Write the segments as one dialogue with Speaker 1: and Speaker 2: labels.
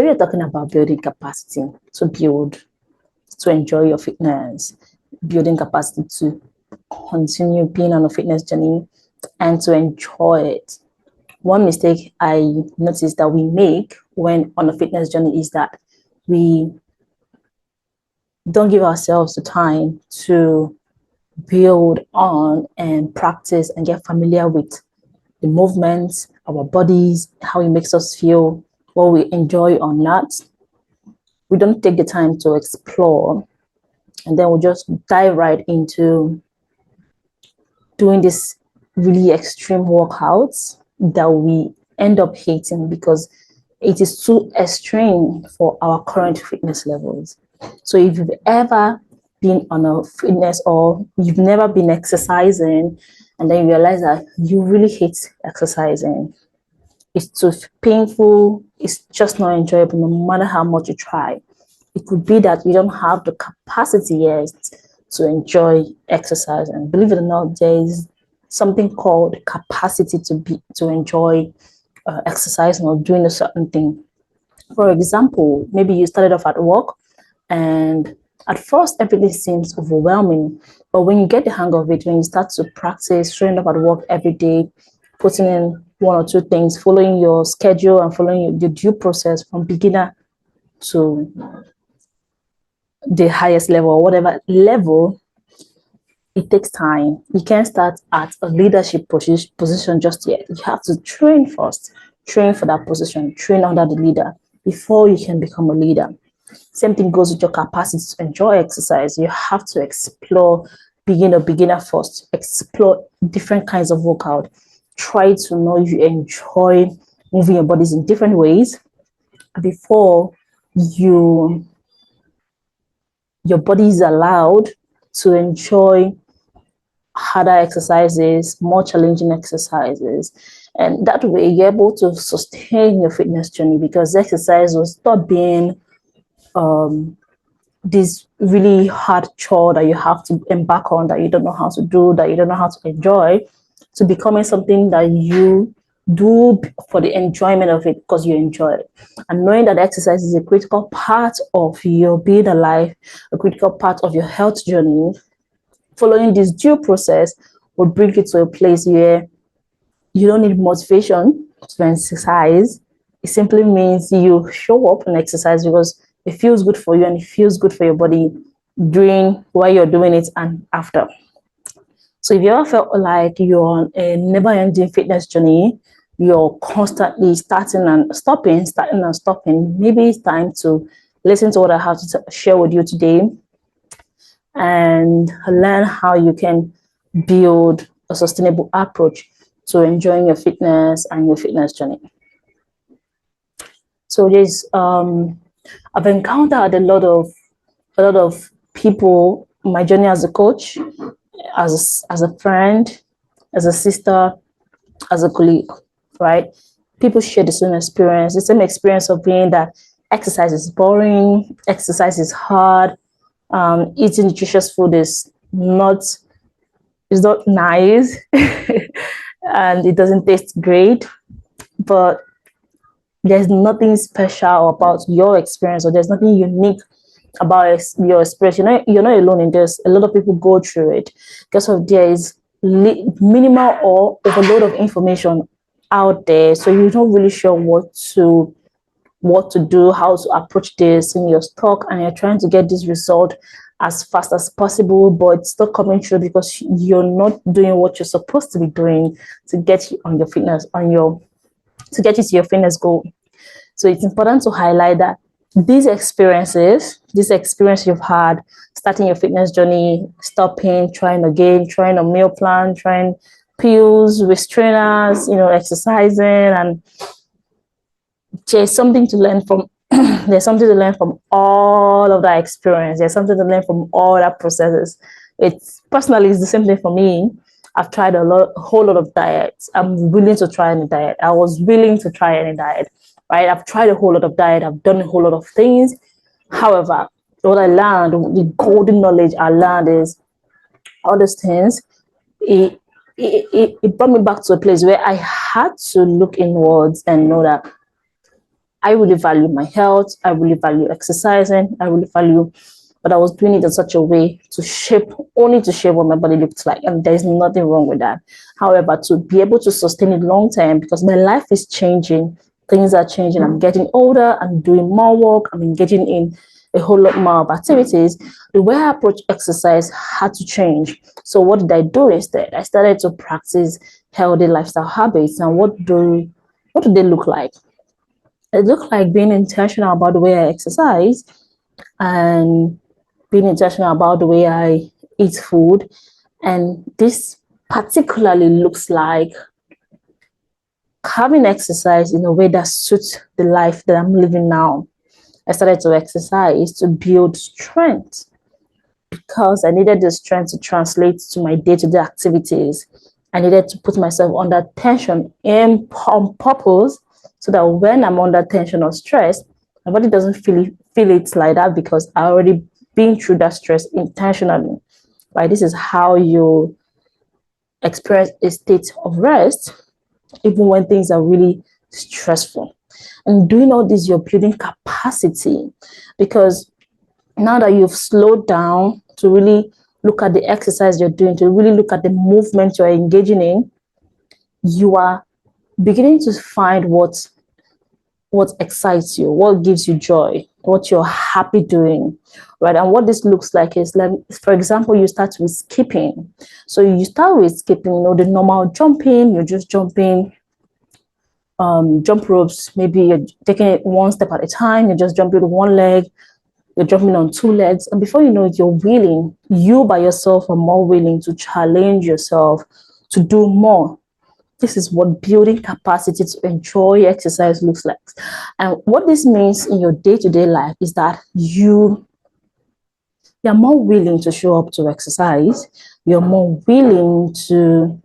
Speaker 1: We're talking about building capacity to build, to enjoy your fitness, building capacity to continue being on a fitness journey and to enjoy it. One mistake I noticed that we make when on a fitness journey is that we don't give ourselves the time to build on and practice and get familiar with the movements, our bodies, how it makes us feel, what we enjoy or not. We don't take the time to explore, and then we just dive right into doing this really extreme workouts that we end up hating because it is too extreme for our current fitness levels. So if you've ever been on a fitness or you've never been exercising and then you realize that you really hate exercising, it's too painful, it's just not enjoyable no matter how much you try. It could be that you don't have the capacity yet to enjoy exercise. And believe it or not, there is something called capacity to enjoy exercising or doing a certain thing. For example, maybe you started off at work and at first everything seems overwhelming, but when you get the hang of it, when you start to practice showing up at work every day, putting in one or two things, following your schedule and following your due process from beginner to the highest level or whatever level, it takes time. You can't start at a leadership position just yet. You have to train first, train for that position, train under the leader before you can become a leader. Same thing goes with your capacity to enjoy exercise. You have to explore, being a beginner first, explore different kinds of workout. Try to know if you enjoy moving your bodies in different ways before your body is allowed to enjoy harder exercises, more challenging exercises. And that way you're able to sustain your fitness journey because exercise will stop being this really hard chore that you have to embark on, that you don't know how to do, that you don't know how to enjoy, to becoming something that you do for the enjoyment of it because you enjoy it. And knowing that exercise is a critical part of your being alive, a critical part of your health journey, following this due process will bring you to a place where you don't need motivation to exercise. It simply means you show up and exercise because it feels good for you and it feels good for your body during while you're doing it and after. So if you ever felt like you're on a never-ending fitness journey, you're constantly starting and stopping, maybe it's time to listen to what I have to share with you today and learn how you can build a sustainable approach to enjoying your fitness and your fitness journey. So there's I've encountered a lot of people in my journey as a coach, as a friend, as a sister, as a colleague, right? People share the same experience of being that exercise is boring, exercise is hard, eating nutritious food is not nice and it doesn't taste great, but there's nothing special about your experience, or there's nothing unique about your experience. You're not alone in this. A lot of people go through it because of there is minimal or overload of information out there, so you're not really sure what to do, how to approach this, and you're stuck and you're trying to get this result as fast as possible, but it's not coming through because you're not doing what you're supposed to be doing to get you on your fitness, to get you to your fitness goal. So it's important to highlight that this experience you've had, starting your fitness journey, stopping, trying again, trying a meal plan, trying pills with trainers, exercising, and there's something to learn from. There's something to learn from all of that experience. There's something to learn from all that processes. It's the same thing for me. I've tried a whole lot of diets. I'm willing to try any diet. I was willing to try any diet, right? I've tried a whole lot of diet. I've done a whole lot of things. However, what I learned, the golden knowledge I learned is all those things. It brought me back to a place where I had to look inwards and know that I really value my health. I really value exercising. I really value, but I was doing it in such a way to shape, only to shape what my body looks like. And there's nothing wrong with that. However, to be able to sustain it long term, because my life is changing, things are changing. I'm getting older. I'm doing more work. I'm engaging in a whole lot more of activities. The way I approach exercise had to change. So what did I do instead? I started to practice healthy lifestyle habits. And what do they look like? It looked like being intentional about the way I exercise and being intentional about the way I eat food. And this particularly looks like having exercise in a way that suits the life that I'm living now. I started to exercise to build strength because I needed the strength to translate to my day-to-day activities. I needed to put myself under tension on purpose so that when I'm under tension or stress, my body doesn't feel it like that because I already been through that stress intentionally. Right? This is how you experience a state of rest, even when things are really stressful. And doing all this, you're building capacity because now that you've slowed down to really look at the exercise you're doing, to really look at the movement you're engaging in, you are beginning to find what excites you, what gives you joy, what you're happy doing, right? And what this looks like is, like, for example, you start with skipping. So you start with skipping, the normal jumping, you're just jumping, jump ropes, maybe you're taking it one step at a time, you're just jumping with one leg, you're jumping on two legs, and before you know it, you by yourself are more willing to challenge yourself to do more. This is what building capacity to enjoy exercise looks like. And what this means in your day-to-day life is that you're more willing to show up to exercise. You're more willing to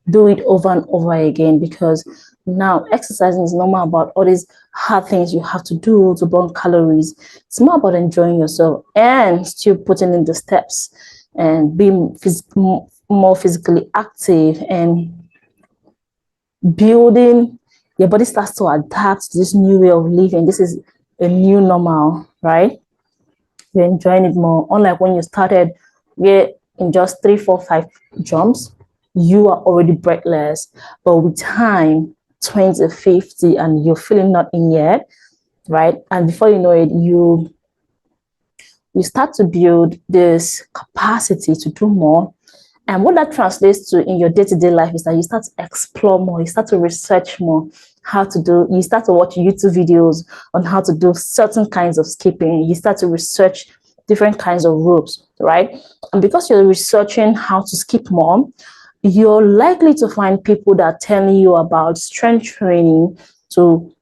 Speaker 1: do it over and over again because now exercising is not more about all these hard things you have to do to burn calories. It's more about enjoying yourself and still putting in the steps and being more physically active and building. Your body starts to adapt to this new way of living. This is a new normal, right? You're enjoying it more. Unlike when you started, where in just 3, 4, 5 jumps, you are already breathless. But with time, 20, 50, and you're feeling not in yet, right? And before you know it, you start to build this capacity to do more. And what that translates to in your day-to-day life is that you start to explore more, you start to research more you start to watch YouTube videos on how to do certain kinds of skipping. You start to research different kinds of ropes, right? And because you're researching how to skip more, you're likely to find people that are telling you about strength training to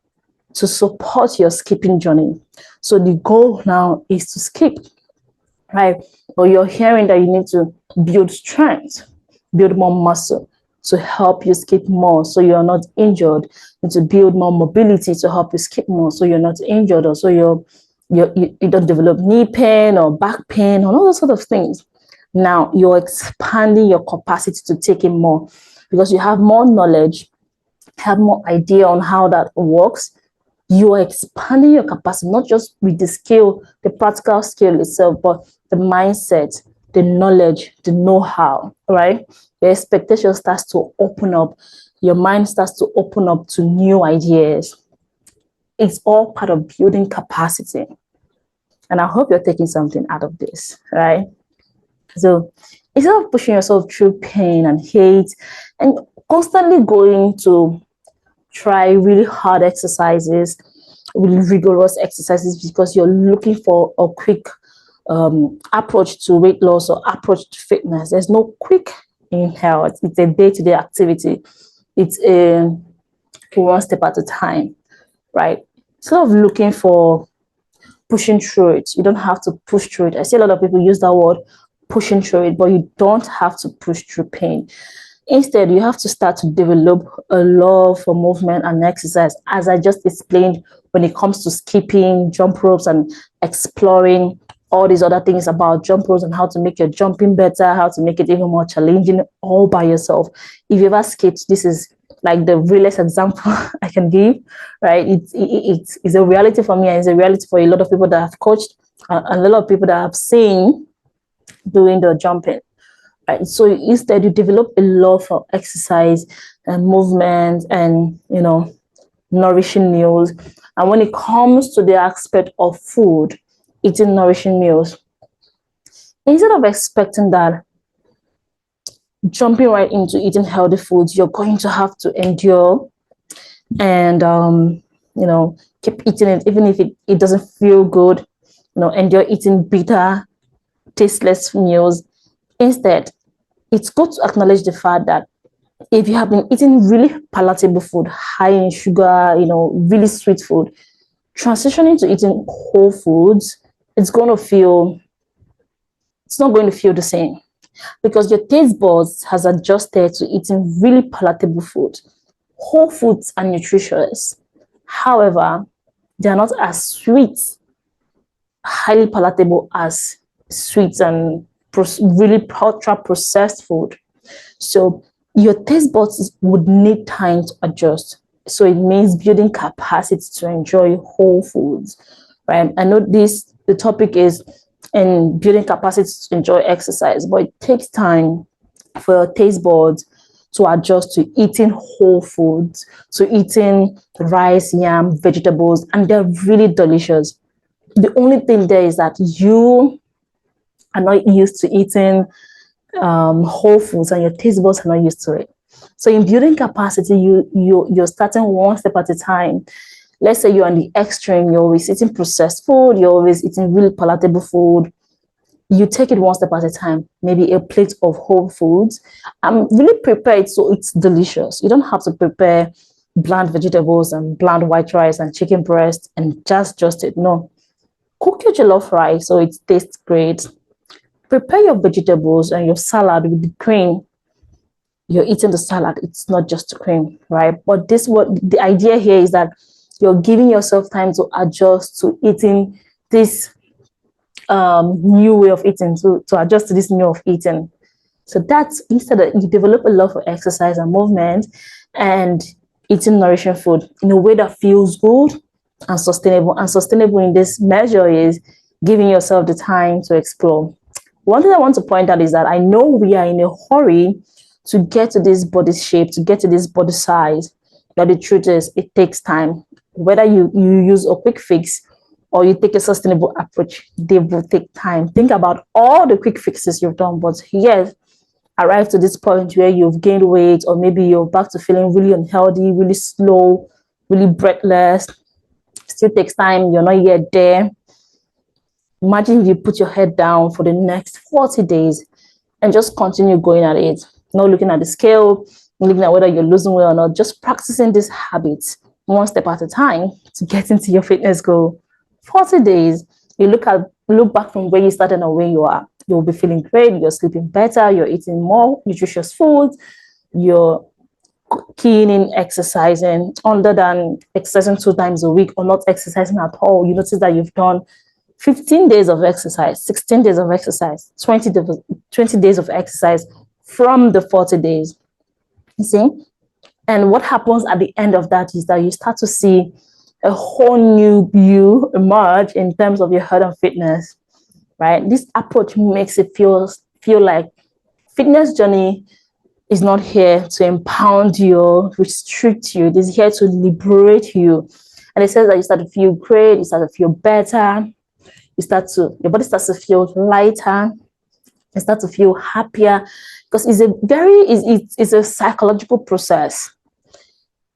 Speaker 1: support your skipping journey. So the goal now is to skip, right? Or you're hearing that you need to build strength, build more muscle to help you skip more so you're not injured, and to build more mobility to help you skip more so you're not injured, or so you don't develop knee pain or back pain or all those sort of things. Now you're expanding your capacity to take in more because you have more knowledge, have more idea on how that works. You are expanding your capacity, not just with the skill, the practical skill itself, but the mindset, the knowledge, the know-how, right? Your expectation starts to open up. Your mind starts to open up to new ideas. It's all part of building capacity. And I hope you're taking something out of this, right? So instead of pushing yourself through pain and hate and constantly going to try really hard exercises, really rigorous exercises because you're looking for a quick approach to weight loss or approach to fitness. There's no quick in health. It's a day-to-day activity. It's a one step at a time, right? Instead of looking for pushing through it, you don't have to push through it. I see a lot of people use that word, pushing through it, but you don't have to push through pain. Instead, you have to start to develop a love for movement and exercise, as I just explained when it comes to skipping, jump ropes, and exploring all these other things about jump ropes and how to make your jumping better, how to make it even more challenging all by yourself. If you ever skipped, this is like the realest example I can give, right? It's a reality for me, and it's a reality for a lot of people that I've coached, and a lot of people that I've seen doing the jumping. Right? So instead, you develop a love for exercise and movement, and nourishing meals. And when it comes to the aspect of food, eating nourishing meals, instead of expecting that, jumping right into eating healthy foods, you're going to have to endure and keep eating it, even if it doesn't feel good. Endure eating bitter, tasteless meals. Instead, it's good to acknowledge the fact that if you have been eating really palatable food, high in sugar, really sweet food, transitioning to eating whole foods, it's not going to feel the same, because your taste buds has adjusted to eating really palatable food. Whole foods are nutritious. However, they are not as sweet, highly palatable as sweets and really ultra processed food. So your taste buds would need time to adjust. So it means building capacity to enjoy whole foods, right? I know the topic is in building capacity to enjoy exercise, but it takes time for your taste buds to adjust to eating whole foods, to eating rice, yam, vegetables, and they're really delicious. The only thing there is that you are not used to eating whole foods, and your taste buds are not used to it. So in building capacity, you're starting one step at a time. Let's say you're on the extreme, you're always eating processed food, you're always eating really palatable food. You take it one step at a time, maybe a plate of whole foods. Really prepare it so it's delicious. You don't have to prepare bland vegetables and bland white rice and chicken breast and just it. No. Cook your jollof rice so it tastes great. Prepare your vegetables and your salad with the cream. You're eating the salad, it's not just cream, right? But what the idea here is that you're giving yourself time to adjust to eating this new way of eating, to adjust to this new way of eating. So that's, instead of, you develop a love for exercise and movement and eating nourishing food in a way that feels good and sustainable. And sustainable in this measure is giving yourself the time to explore. One thing I want to point out is that I know we are in a hurry to get to this body shape, to get to this body size, but the truth is it takes time. Whether you use a quick fix or you take a sustainable approach, they will take time. Think about all the quick fixes you've done, but yes, arrive to this point where you've gained weight, or maybe you're back to feeling really unhealthy, really slow, really breathless. Still takes time, you're not yet there. Imagine if you put your head down for the next 40 days and just continue going at it, not looking at the scale, not looking at whether you're losing weight or not, just practicing these habits one step at a time to get into your fitness goal. 40 days, you look back from where you started and where you are. You'll be feeling great, you're sleeping better, you're eating more nutritious foods, you're keen in exercising, other than exercising 2 times a week or not exercising at all. You notice that you've done 15 days of exercise, 16 days of exercise, 20 days of exercise from the 40 days. You see? And what happens at the end of that is that you start to see a whole new you emerge in terms of your health and fitness, right? This approach makes it feel like fitness journey is not here to impound you, restrict you. It is here to liberate you. And it says that you start to feel great, you start to feel better, your body starts to feel lighter, you start to feel happier, because it's a psychological process.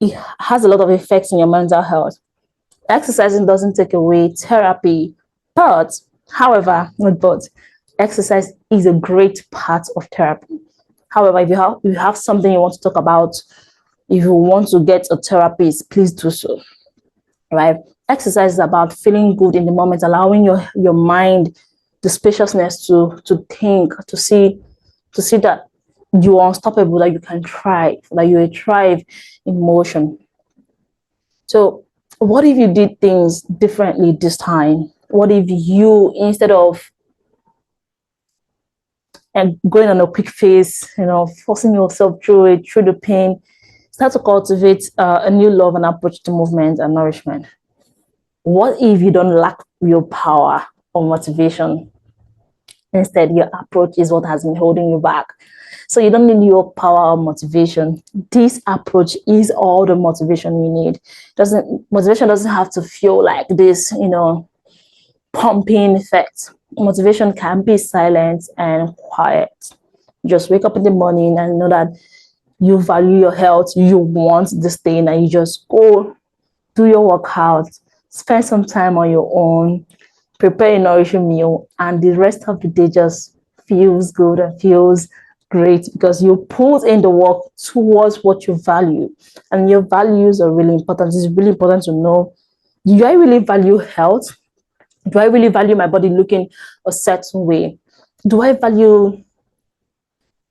Speaker 1: It has a lot of effects in your mental health. Exercising doesn't take away therapy, however, exercise is a great part of therapy. However, if you have something you want to talk about, if you want to get a therapist, please do so, right? Exercise is about feeling good in the moment, allowing your mind the spaciousness to think, to see that you are unstoppable, that you can thrive, that you thrive in motion. So what if you did things differently this time? What if you, instead of going on a quick phase, forcing yourself through the pain, Start to cultivate a new love and approach to movement and nourishment. What if you don't lack willpower or motivation? Instead, your approach is what has been holding you back. So you don't need your power or motivation. This approach is all the motivation you need. Motivation doesn't have to feel like this, pumping effect. Motivation can be silent and quiet. Just wake up in the morning and know that you value your health, you want this thing, and you just go do your workout, spend some time on your own, prepare a nourishing meal, and the rest of the day just feels good and feels great because you put in the work towards what you value. And your values are really important. It's really important to know, do I really value health? Do I really value my body looking a certain way? Do I value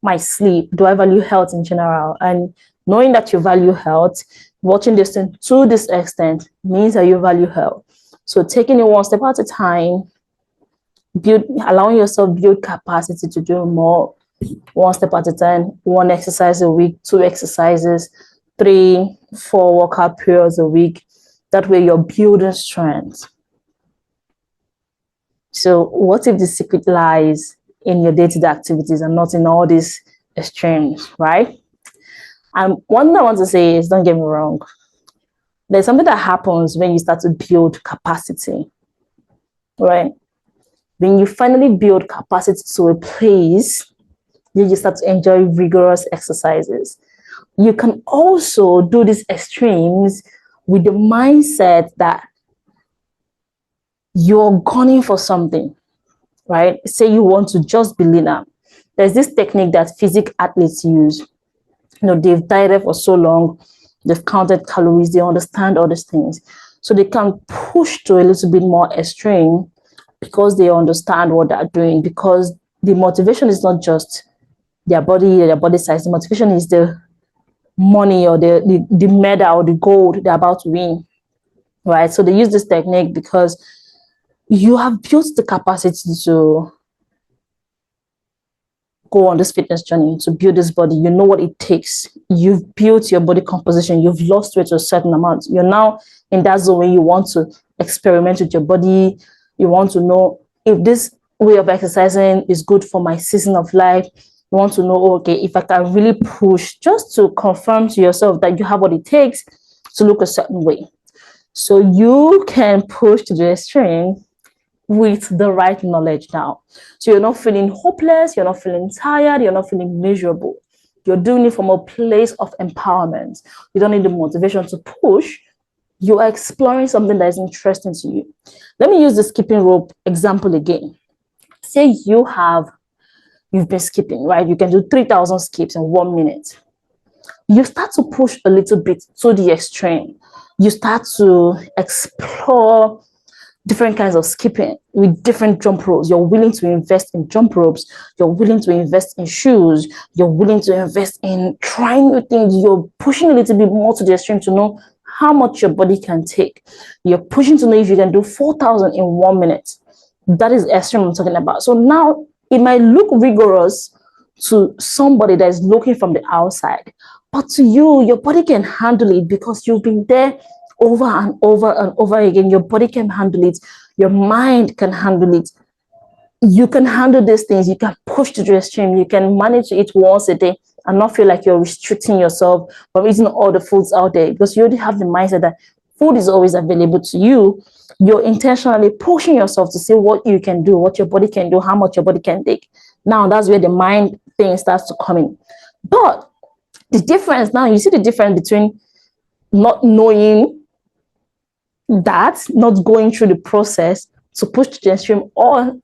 Speaker 1: my sleep? Do I value health in general? And knowing that you value health, watching this thing to this extent means that you value health. So taking it one step at a time, allowing yourself build capacity to do more, one step at a time, 1 exercise a week, 2 exercises, 3, 4 workout periods a week. That way you're building strength. So what if the secret lies in your day-to-day activities and not in all these extremes, right? And one thing I want to say is, don't get me wrong, there's something that happens when you start to build capacity, right? When you finally build capacity to a place, you start to enjoy rigorous exercises. You can also do these extremes with the mindset that you're gunning for something, right? Say you want to just be leaner. There's this technique that physique athletes use. They've dieted for so long, they've counted calories, they understand all these things. So they can push to a little bit more extreme because they understand what they're doing, because the motivation is not just their body size. The motivation is the money or the medal or the gold they're about to win, right? So they use this technique because you have built the capacity to go on this fitness journey, to build this body. You know what it takes. You've built your body composition. You've lost weight to a certain amount. You're now in that zone where you want to experiment with your body. You want to know if this way of exercising is good for my season of life. You want to know, okay, if I can really push, just to confirm to yourself that you have what it takes to look a certain way. So you can push to the extreme with the right knowledge now. So you're not feeling hopeless, you're not feeling tired, you're not feeling miserable. You're doing it from a place of empowerment. You don't need the motivation to push. You are exploring something that is interesting to you. Let me use the skipping rope example again. Say you've been skipping, right? You can do 3,000 skips in 1 minute. You start to push a little bit to the extreme. You start to explore different kinds of skipping with different jump ropes. You're willing to invest in jump ropes. You're willing to invest in shoes. You're willing to invest in trying new things. You're pushing a little bit more to the extreme to know how much your body can take. You're pushing to know if you can do 4,000 in 1 minute. That is extreme I'm talking about. So now it might look rigorous to somebody that is looking from the outside, but to you, your body can handle it because you've been there over and over and over again. Your body can handle it. Your mind can handle it. You can handle these things. You can push to the extreme. You can manage to eat once a day and not feel like you're restricting yourself from eating all the foods out there, because you already have the mindset that food is always available to you. You're intentionally pushing yourself to see what you can do, what your body can do, how much your body can take. Now that's where the mind thing starts to come in. But the difference now, you see the difference between not knowing that, not going through the process to push to the extreme,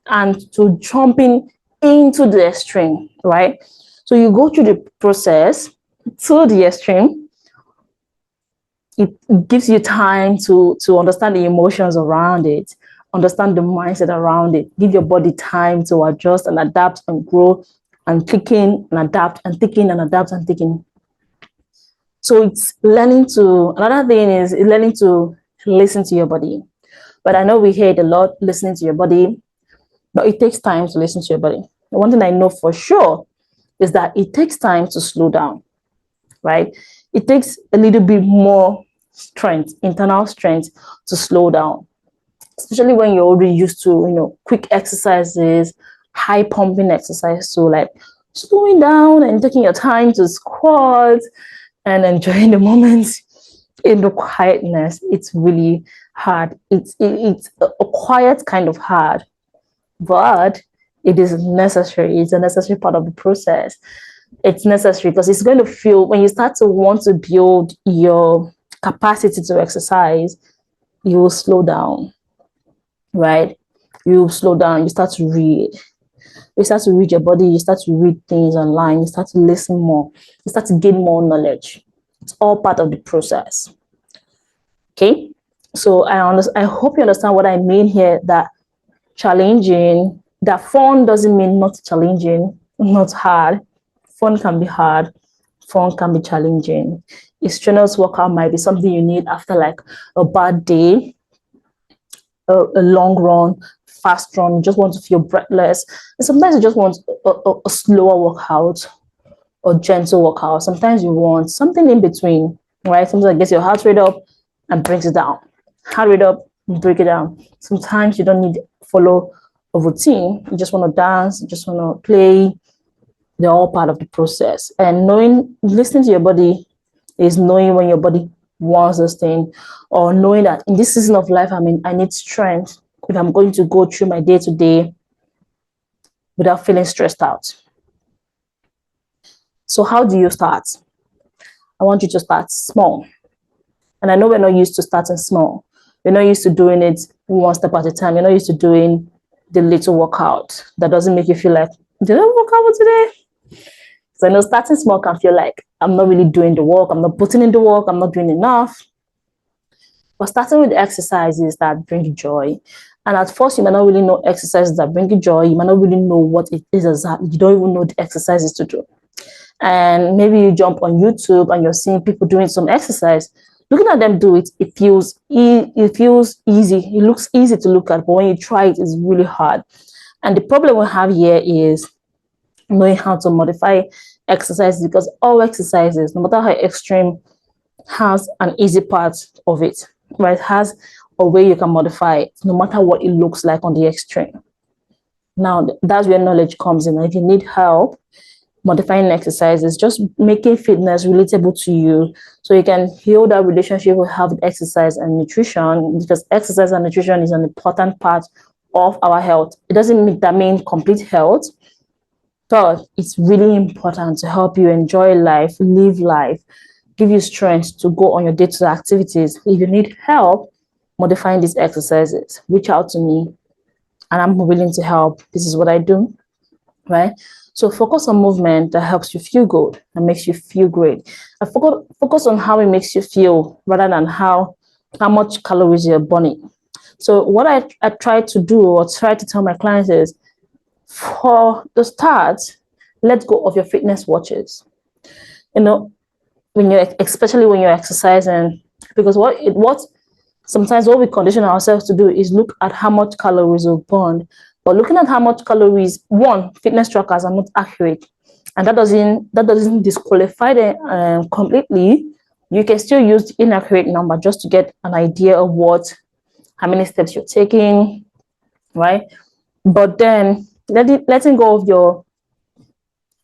Speaker 1: and to jumping into the extreme, right? So you go through the process to the extreme. It gives you time to understand the emotions around it, understand the mindset around it, give your body time to adjust and adapt and grow and thinking and adapt and thinking and adapt and thinking. So it's learning to, another thing is learning to listen to your body. But I know we hear it a lot, listening to your body, but it takes time to listen to your body. One thing I know for sure is that it takes time to slow down, right? it takes a little bit more strength, internal strength, to slow down, especially when you're already used to, quick exercises, high pumping exercise. So like slowing down and taking your time to squat and enjoying the moment in the quietness, it's really hard. It's a quiet kind of hard, but it is necessary. It's a necessary part of the process. It's necessary because it's going to feel, when you start to want to build your capacity to exercise, you will slow down, right? You slow down, you start to read. You start to read your body, you start to read things online, you start to listen more, you start to gain more knowledge. It's all part of the process. Okay, so I hope you understand what I mean here, that challenging, that fun doesn't mean not challenging, not hard. Fun can be hard, fun can be challenging. A strenuous workout might be something you need after like a bad day, a long run, fast run, you just want to feel breathless. And sometimes you just want a slower workout or gentle workout. Sometimes you want something in between, right? Something that gets your heart rate up and brings it down. Heart rate up, break it down. Sometimes you don't need to follow a routine. You just want to dance, you just want to play. They're all part of the process. And listening to your body is knowing when your body wants this thing, or knowing that in this season of life, I need strength if I'm going to go through my day to day without feeling stressed out. So how do you start? I want you to start small. And I know we're not used to starting small. We're not used to doing it one step at a time. You're not used to doing the little workout that doesn't make you feel like, did I work out today? So I know starting small can feel like I'm not really doing the work, I'm not putting in the work, I'm not doing enough. But starting with exercises that bring you joy. And at first, you might not really know exercises that bring you joy. You might not really know what it is exactly. You don't even know the exercises to do. And maybe you jump on YouTube and you're seeing people doing some exercise. Looking at them do it, it feels easy. It looks easy to look at, but when you try it, it's really hard. And the problem we have here is knowing how to modify exercises, because all exercises, no matter how extreme, has an easy part of it, right? It has a way you can modify it, no matter what it looks like on the extreme. Now, that's where knowledge comes in. If you need help modifying exercises, just making fitness relatable to you, so you can heal that relationship we have with exercise and nutrition, because exercise and nutrition is an important part of our health. It doesn't mean complete health, but it's really important to help you enjoy life, live life, give you strength to go on your day-to-day activities. If you need help modifying these exercises, reach out to me and I'm willing to help. This is what I do, right? So focus on movement that helps you feel good and makes you feel great. And focus on how it makes you feel rather than how much calories you're burning. So what I try to do, or try to tell my clients, is, for the start, let go of your fitness watches. Especially when you're exercising, because sometimes what we condition ourselves to do is look at how much calories we've burned. But looking at how much calories, fitness trackers are not accurate, and that doesn't disqualify them completely. You can still use the inaccurate number just to get an idea of how many steps you're taking, right? But then letting go of your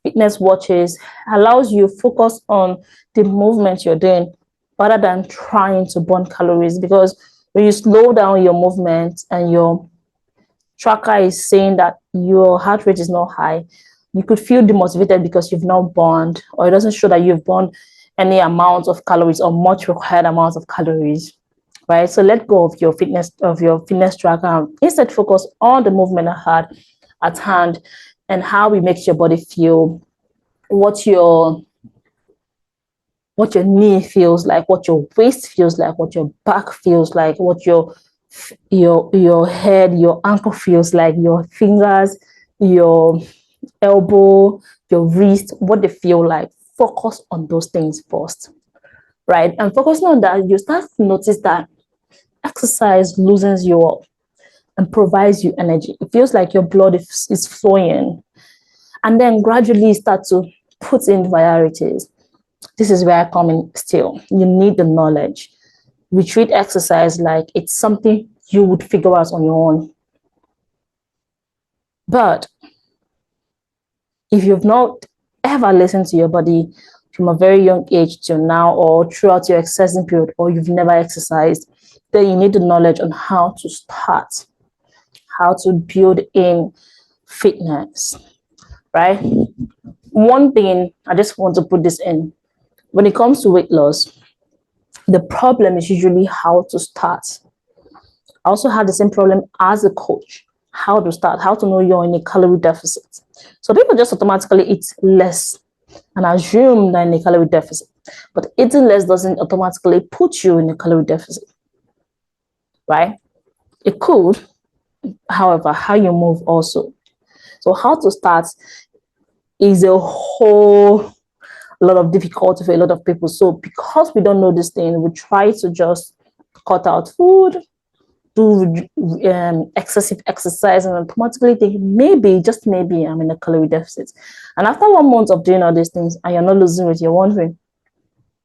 Speaker 1: fitness watches allows you to focus on the movement you're doing rather than trying to burn calories. Because when you slow down your movement and your tracker is saying that your heart rate is not high, you could feel demotivated because you've not burned, or it doesn't show that you've burned any amount of calories or much required amount of calories, right? So let go of your fitness tracker and instead focus on the movement at hand and how it makes your body feel, what your knee feels like, what your waist feels like, what your back feels like, what your head, your ankle feels like, your fingers, your elbow, your wrist, what they feel like. Focus on those things first, right? And focusing on that, you start to notice that exercise loosens you up and provides you energy. It feels like your blood is flowing, and then gradually start to put in varieties. this is where I come in still. You need the knowledge. We treat exercise like it's something you would figure out on your own. But if you've not ever listened to your body from a very young age till now, or throughout your exercising period, or you've never exercised, then you need the knowledge on how to start, how to build in fitness, right? One thing I just want to put this in, when it comes to weight loss, the problem is usually how to start. I also had the same problem as a coach, how to start, how to know you're in a calorie deficit. So people just automatically eat less and assume they're in a calorie deficit. But eating less doesn't automatically put you in a calorie deficit, right? It could, however, how you move also. So how to start is a whole lot of difficulty for a lot of people. So because we don't know this thing, we try to just cut out food, do excessive exercise, and automatically think maybe, just maybe, I'm in a calorie deficit. And after 1 month of doing all these things and you're not losing weight, you're wondering,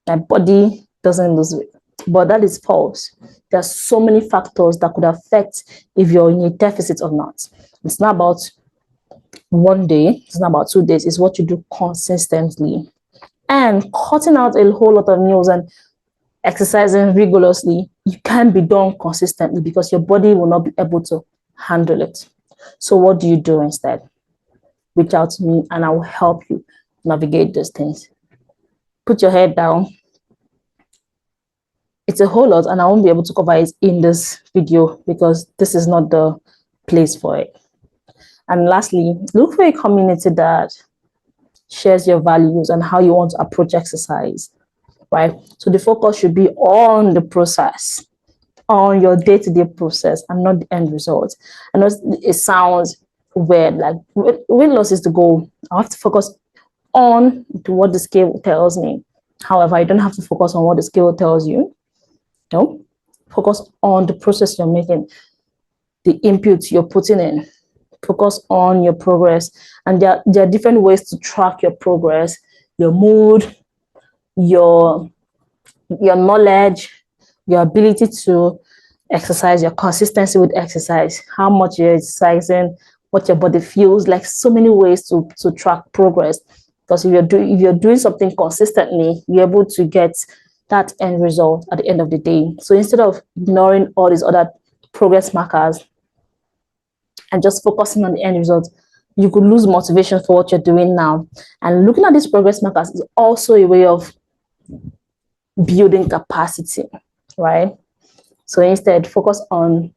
Speaker 1: my body doesn't lose weight. But that is false. There are so many factors that could affect if you're in a deficit or not. It's not about 1 day, it's not about 2 days, it's what you do consistently. And cutting out a whole lot of meals and exercising rigorously, you can't be done consistently because your body will not be able to handle it. So what do you do instead? Reach out to me and I will help you navigate those things. Put your head down. It's a whole lot and I won't be able to cover it in this video because this is not the place for it. And lastly, look for a community that shares your values and how you want to approach exercise, right? So the focus should be on the process, on your day-to-day process and not the end result. I know it sounds weird, like weight loss is the goal. I have to focus on what the scale tells me. However, you don't have to focus on what the scale tells you. No, focus on the process you're making, the inputs you're putting in. Focus on your progress. And there are different ways to track your progress, your mood, your knowledge, your ability to exercise, your consistency with exercise, how much you're exercising, what your body feels like. So many ways to track progress. Because if you're doing something consistently, you're able to get that end result at the end of the day. So instead of ignoring all these other progress markers and just focusing on the end result, you could lose motivation for what you're doing now. And looking at these progress markers is also a way of building capacity, right? So instead, focus on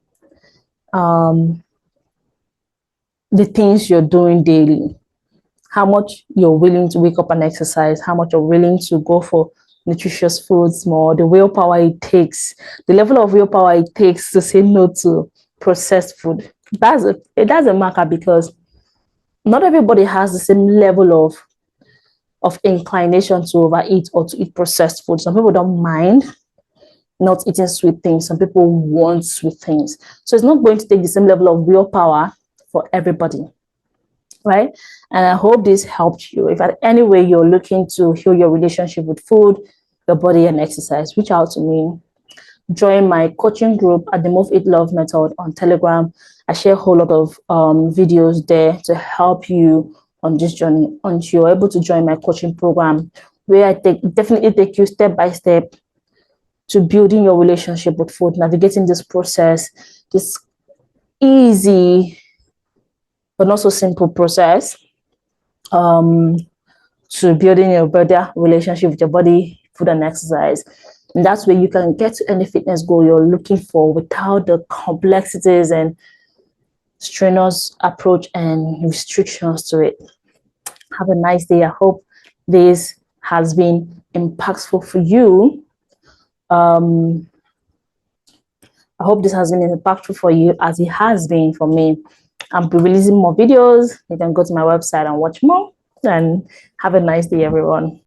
Speaker 1: the things you're doing daily, how much you're willing to wake up and exercise, how much you're willing to go for nutritious foods more, the willpower it takes, the level of willpower it takes to say no to processed food. That's a marker because not everybody has the same level of inclination to overeat or to eat processed food. Some people don't mind not eating sweet things. Some people want sweet things. So it's not going to take the same level of willpower for everybody, right? And I hope this helped you. If at any way you're looking to heal your relationship with food, your body, and exercise, reach out to me. Join my coaching group at the Move Eat Love Method on Telegram. I share a whole lot of videos there to help you on this journey until you're able to join my coaching program, where I definitely take you step by step to building your relationship with food, navigating this process, this easy but not so simple process to building a better relationship with your body, food, and exercise. And that's where you can get to any fitness goal you're looking for without the complexities and strenuous approach and restrictions to it. Have a nice day. I hope this has been impactful for you. I hope this has been impactful for you as it has been for me. I'll be releasing more videos. You can go to my website and watch more. And have a nice day, everyone.